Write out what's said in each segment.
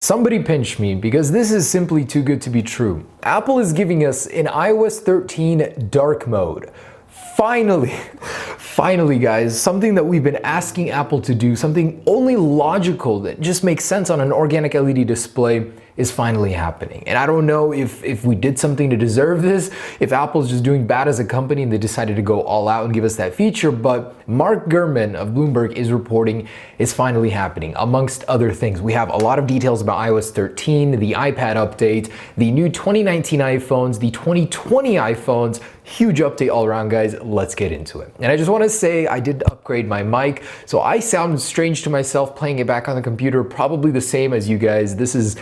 Somebody pinch me because this is simply too good to be true. Apple is giving us an iOS 13 dark mode. Finally guys, something that we've been asking Apple to do, something only logical that just makes sense on an organic LED display is finally happening. And I don't know if we did something to deserve this, if Apple's just doing bad as a company and they decided to go all out and give us that feature, but Mark Gurman of Bloomberg is reporting it's finally happening, amongst other things. We have a lot of details about iOS 13, the iPad update, the new 2019 iPhones, the 2020 iPhones, huge update all around, guys. Let's get into it. And I just want to say I did upgrade my mic, so I sound strange to myself playing it back on the computer, probably the same as you guys. This is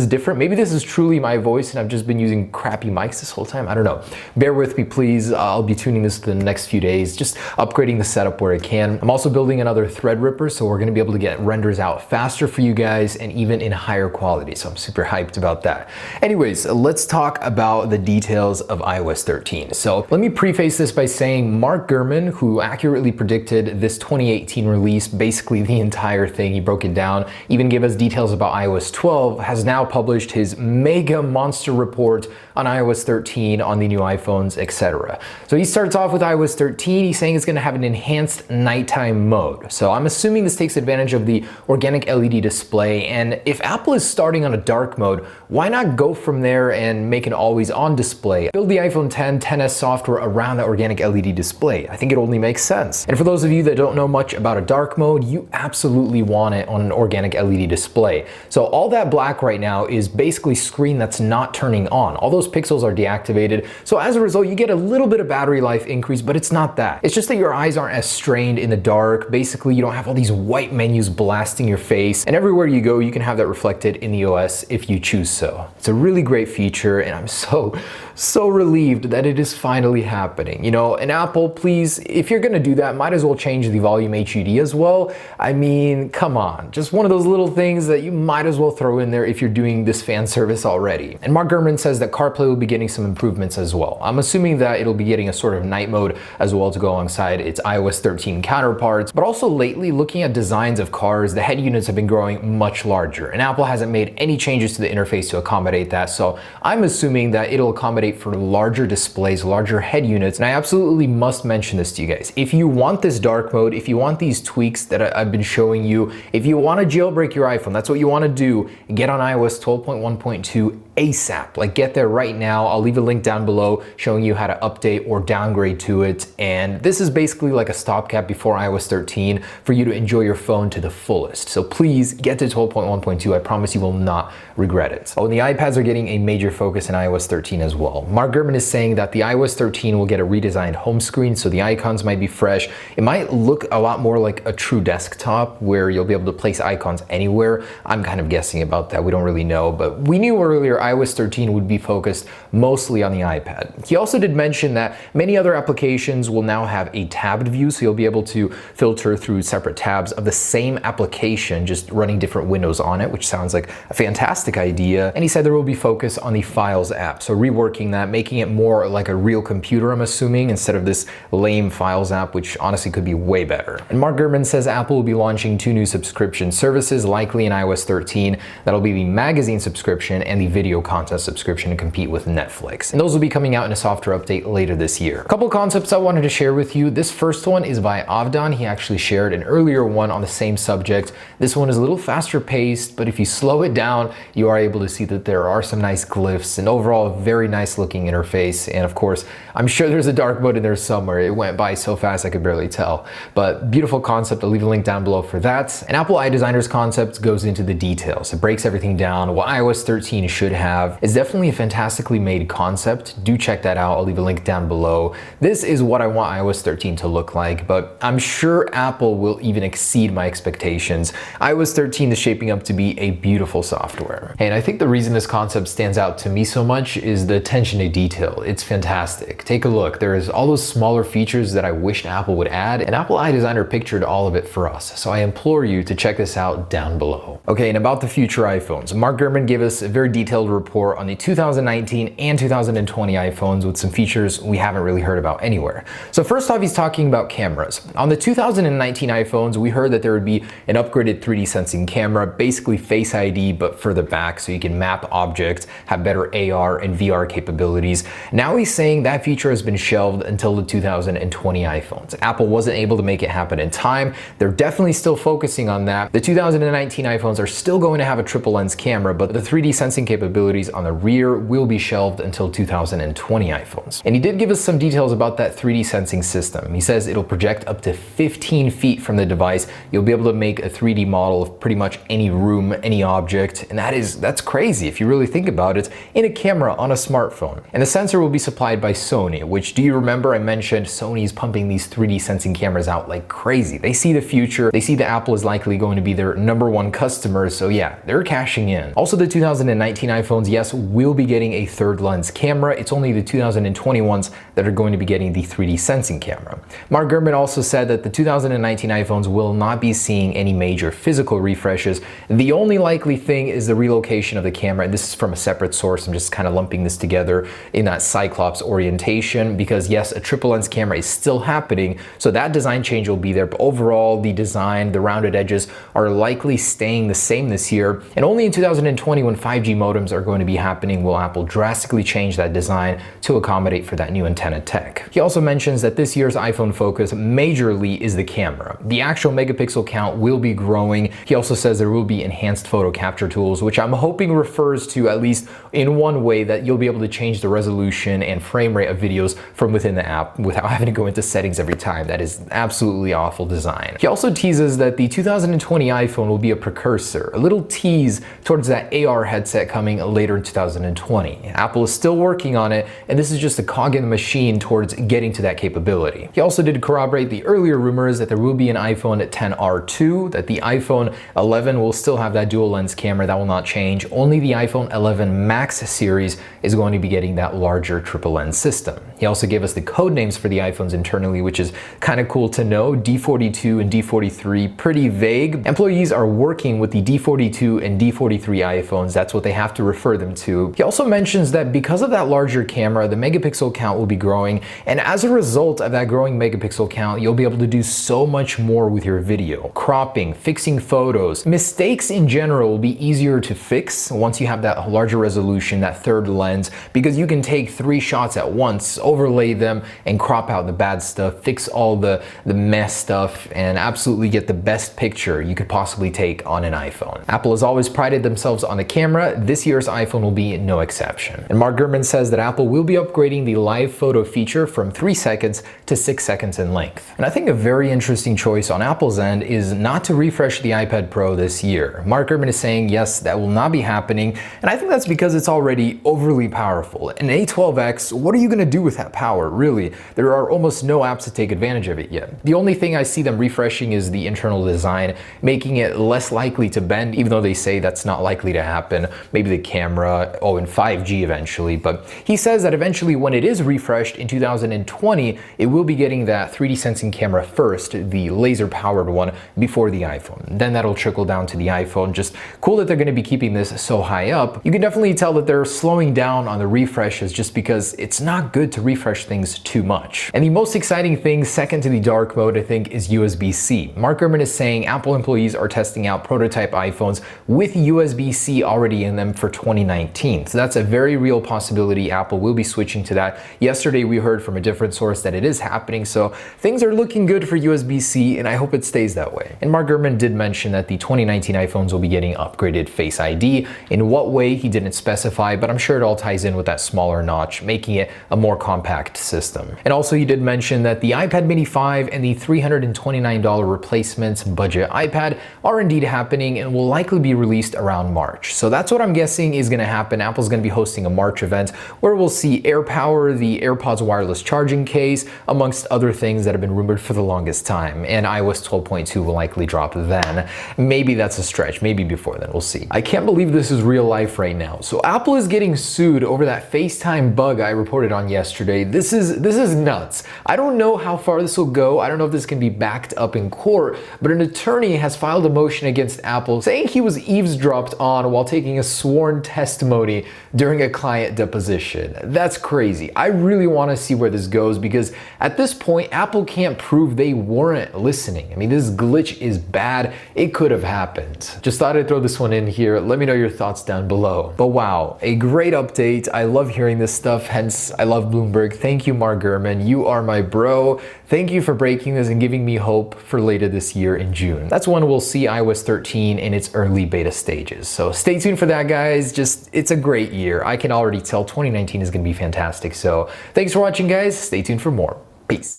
different. Maybe this is truly my voice and I've just been using crappy mics this whole time. I don't know. Bear with me, please. I'll be tuning this the next few days, just upgrading the setup where I can. I'm also building another Threadripper, so we're going to be able to get renders out faster for you guys and even in higher quality. So I'm super hyped about that. Anyways, let's talk about the details of iOS 13. So let me preface this by saying Mark Gurman, who accurately predicted this 2018 release, basically the entire thing, he broke it down, even gave us details about iOS 12, has now published his mega monster report on iOS 13, on the new iPhones, etc. So he starts off with iOS 13, he's saying it's going to have an enhanced nighttime mode. So I'm assuming this takes advantage of the organic LED display, and if Apple is starting on a dark mode, why not go from there and make an always on display? Build the iPhone X, XS software around the organic LED display. I think it only makes sense. And for those of you that don't know much about a dark mode, you absolutely want it on an organic LED display. So all that black right now is basically screen that's not turning on. All those pixels are deactivated. So as a result, you get a little bit of battery life increase, but it's not that. It's just that your eyes aren't as strained in the dark. Basically, you don't have all these white menus blasting your face. And everywhere you go, you can have that reflected in the OS if you choose so. It's a really great feature, and I'm so relieved that it is finally happening. You know, and Apple, please, if you're gonna do that, might as well change the volume HUD as well. I mean, come on, just one of those little things that you might as well throw in there if you're doing this fan service already. And Mark Gurman says that CarPlay will be getting some improvements as well. I'm assuming that it'll be getting a sort of night mode as well to go alongside its iOS 13 counterparts. But also lately, looking at designs of cars, the head units have been growing much larger, and Apple hasn't made any changes to the interface to accommodate that. So I'm assuming that it'll accommodate for larger displays, larger head units. And I absolutely must mention this to you guys. If you want this dark mode, if you want these tweaks that I've been showing you, if you want to jailbreak your iPhone, that's what you want to do, get on iOS 12.1.2 ASAP. Like, get there right now. I'll leave a link down below showing you how to update or downgrade to it. And this is basically like a stopgap before iOS 13 for you to enjoy your phone to the fullest. So please get to 12.1.2. I promise you will not regret it. Oh, and the iPads are getting a major focus in iOS 13 as well. Mark Gurman is saying that the iOS 13 will get a redesigned home screen, so the icons might be fresh. It might look a lot more like a true desktop where you'll be able to place icons anywhere. I'm kind of guessing about that. We don't really know, but we knew earlier iOS 13 would be focused mostly on the iPad. He also did mention that many other applications will now have a tabbed view, so you'll be able to filter through separate tabs of the same application, just running different windows on it, which sounds like a fantastic idea. And he said there will be focus on the Files app, so reworking that, making it more like a real computer, I'm assuming, instead of this lame Files app, which honestly could be way better. And Mark Gurman says Apple will be launching 2 new subscription services, likely in iOS 13. That'll be the magazine subscription and the video content subscription to compete with Netflix. And those will be coming out in a software update later this year. A couple concepts I wanted to share with you. This first one is by Avdan. He actually shared an earlier one on the same subject. This one is a little faster paced, but if you slow it down, you are able to see that there are some nice glyphs and overall a very nice looking interface. And of course, I'm sure there's a dark mode in there somewhere. It went by so fast I could barely tell. But beautiful concept. I'll leave a link down below for that. And Apple iDesigner's concept goes into the details. It breaks everything down, what iOS 13 should have. It's definitely a fantastically made concept. Do check that out. I'll leave a link down below. This is what I want iOS 13 to look like, but I'm sure Apple will even exceed my expectations. iOS 13 is shaping up to be a beautiful software. And I think the reason this concept stands out to me so much is the attention to detail. It's fantastic. Take a look. There's all those smaller features that I wished Apple would add, and Apple iDesigner pictured all of it for us. So I implore you to check this out down below. Okay, and about the future iPhones. Mark Gurman gave us a very detailed report on the 2019 and 2020 iPhones with some features we haven't really heard about anywhere. So first off, he's talking about cameras. On the 2019 iPhones, we heard that there would be an upgraded 3D sensing camera, basically Face ID, but further back so you can map objects, have better AR and VR capabilities. Now he's saying that feature has been shelved until the 2020 iPhones. Apple wasn't able to make it happen in time. They're definitely still focusing on that. The 2019 iPhones are still going to have a triple lens camera, but the 3D sensing capabilities on the rear will be shelved until 2020 iPhones. And he did give us some details about that 3D sensing system. He says it'll project up to 15 feet from the device. You'll be able to make a 3D model of pretty much any room, any object, and that's crazy if you really think about it, in a camera on a smartphone. And the sensor will be supplied by Sony, which, do you remember I mentioned Sony's pumping these 3D sensing cameras out like crazy. They see the future. They see that Apple is likely going to be their #1 customer, so yeah, they're cashing in. Also, the 2019 iPhones, yes, will be getting a third lens camera. It's only the 2020 ones that are going to be getting the 3D sensing camera. Mark Gurman also said that the 2019 iPhones will not be seeing any major physical refreshes. The only likely thing is the relocation of the camera, and this is from a separate source. I'm just kind of lumping this together in that Cyclops orientation because yes, a triple lens camera is still happening, so that design change will be there, but overall the design, the rounded edges are likely staying the same this year, and only in 2020, when 5G modems are going to be happening, will Apple drastically change that design to accommodate for that new antenna tech. He also mentions that this year's iPhone focus majorly is the camera. The actual megapixel count will be growing. He also says there will be enhanced photo capture tools, which I'm hoping refers to, at least in one way, that you'll be able to change the resolution and frame rate of videos from within the app without having to go into settings every time. That is absolutely awful design. He also teases that the 2020 iPhone will be a precursor, a little tease towards that AR headset coming later in 2020. Apple is still working on it, and this is just a cog in the machine towards getting to that capability. He also did corroborate the earlier rumors that there will be an iPhone XR2, that the iPhone 11 will still have that dual lens camera. That will not change. Only the iPhone 11 Max series is going to be getting that larger triple lens system. He also gave us the code names for the iPhones internally, which is kind of cool to know. D42 and D43, pretty vague. Employees are working with the D42 and D43 iPhones. That's what they have to refer them to. He also mentions that because of that larger camera, the megapixel count will be growing, and as a result of that growing megapixel count, you'll be able to do so much more with your video. Cropping, fixing photos, mistakes in general will be easier to fix once you have that larger resolution, that third lens, because you can take 3 shots at once, overlay them, and crop out the bad stuff, fix all the mess stuff, and absolutely get the best picture you could possibly take on an iPhone. Apple has always prided themselves on the camera. This year's iPhone will be no exception. And Mark Gurman says that Apple will be upgrading the live photo feature from 3 seconds to 6 seconds in length. And I think a very interesting choice on Apple's end is not to refresh the iPad Pro this year. Mark Gurman is saying yes, that will not be happening, and I think that's because it's already overly powerful. An A12X, what are you going to do with that power, really? There are almost no apps to take advantage of it yet. The only thing I see them refreshing is the internal design, making it less likely to bend, even though they say that's not likely to happen. Maybe the camera, and 5G eventually, but he says that eventually when it is refreshed in 2020, it will be getting that 3D sensing camera first, the laser powered one, before the iPhone. Then that'll trickle down to the iPhone. Just cool that they're going to be keeping this so high up. You can definitely tell that they're slowing down on the refreshes just because it's not good to refresh things too much. And the most exciting thing, second to the dark mode, I think, is USB-C. Mark Gurman is saying Apple employees are testing out prototype iPhones with USB-C already in them for 2019. So that's a very real possibility. Apple will be switching to that. Yesterday we heard from a different source that it is happening, so things are looking good for USB-C, and I hope it stays that way. And Mark Gurman did mention that the 2019 iPhones will be getting upgraded Face ID. In what way, he didn't specify, but I'm sure it all ties in with that smaller notch, making it a more compact system. And also he did mention that the iPad mini 5 and the $329 replacement budget iPad are indeed happening and will likely be released around March. So that's what I'm guessing is going to happen. Apple's going to be hosting a March event where we'll see AirPower, the AirPods wireless charging case, amongst other things that have been rumored for the longest time. And iOS 12.2 will likely drop then. Maybe that's a stretch, maybe before then, we'll see. I can't believe this is real life right now. So Apple is getting sued over that FaceTime bug I reported on yesterday. This is nuts. I don't know how far this will go. I don't know if this can be backed up in court, but an attorney has filed a motion against Apple saying he was eavesdropped on while taking a sworn testimony during a client deposition. That's crazy. I really want to see where this goes because at this point, Apple can't prove they weren't listening. I mean, this glitch is bad. It could have happened. Just thought I'd throw this one in here. Let me know your thoughts down below. But wow, a great update. I love hearing this stuff, hence I love Bloomberg. Thank you, Mark Gurman. You are my bro. Thank you for breaking this and giving me hope for later this year in June. That's when we'll see iOS 13 in its early beta stages. So stay tuned for that, guys. It's a great year. I can already tell 2019 is going to be fantastic. So thanks for watching, guys. Stay tuned for more. Peace.